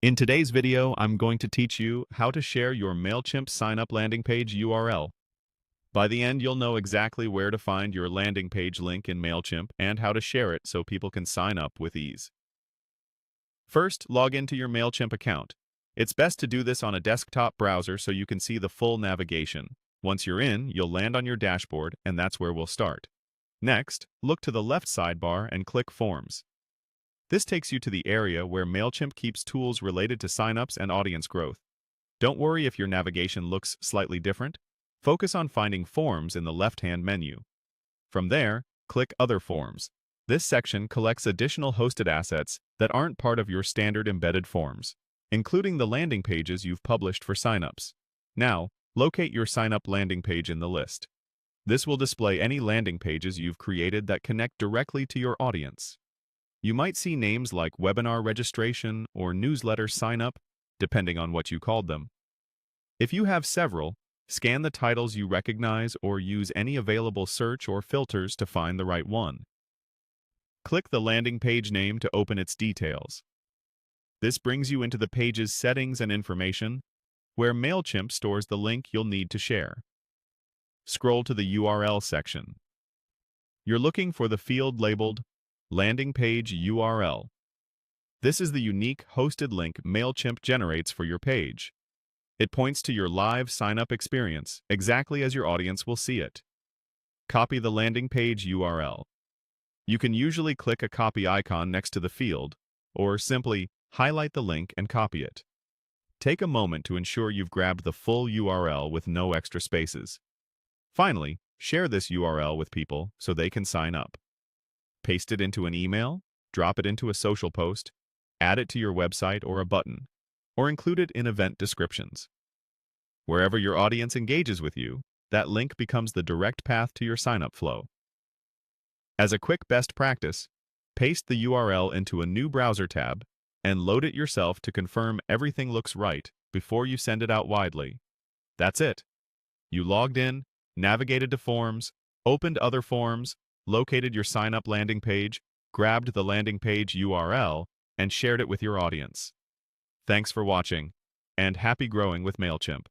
In today's video, I'm going to teach you how to share your Mailchimp sign-up landing page URL. By the end, you'll know exactly where to find your landing page link in Mailchimp and how to share it so people can sign up with ease. First, log into your Mailchimp account. It's best to do this on a desktop browser so you can see the full navigation. Once you're in, you'll land on your dashboard, and that's where we'll start. Next, look to the left sidebar and click Forms. This takes you to the area where Mailchimp keeps tools related to signups and audience growth. Don't worry if your navigation looks slightly different. Focus on finding Forms in the left-hand menu. From there, click Other Forms. This section collects additional hosted assets that aren't part of your standard embedded forms, including the landing pages you've published for signups. Now, locate your sign-up landing page in the list. This will display any landing pages you've created that connect directly to your audience. You might see names like webinar registration or newsletter sign-up, depending on what you called them. If you have several, scan the titles you recognize or use any available search or filters to find the right one. Click the landing page name to open its details. This brings you into the page's settings and information, where Mailchimp stores the link you'll need to share. Scroll to the URL section. You're looking for the field labeled Landing Page URL. This is the unique hosted link Mailchimp generates for your page. It points to your live sign-up experience, exactly as your audience will see it. Copy the landing page URL. You can usually click a copy icon next to the field, or simply highlight the link and copy it. Take a moment to ensure you've grabbed the full URL with no extra spaces. Finally, share this URL with people so they can sign up. Paste it into an email, drop it into a social post, add it to your website or a button, or include it in event descriptions. Wherever your audience engages with you, that link becomes the direct path to your sign-up flow. As a quick best practice, paste the URL into a new browser tab and load it yourself to confirm everything looks right before you send it out widely. That's it. You logged in, navigated to Forms, opened other forms, located your sign-up landing page, grabbed the landing page URL, and shared it with your audience. Thanks for watching, and happy growing with Mailchimp.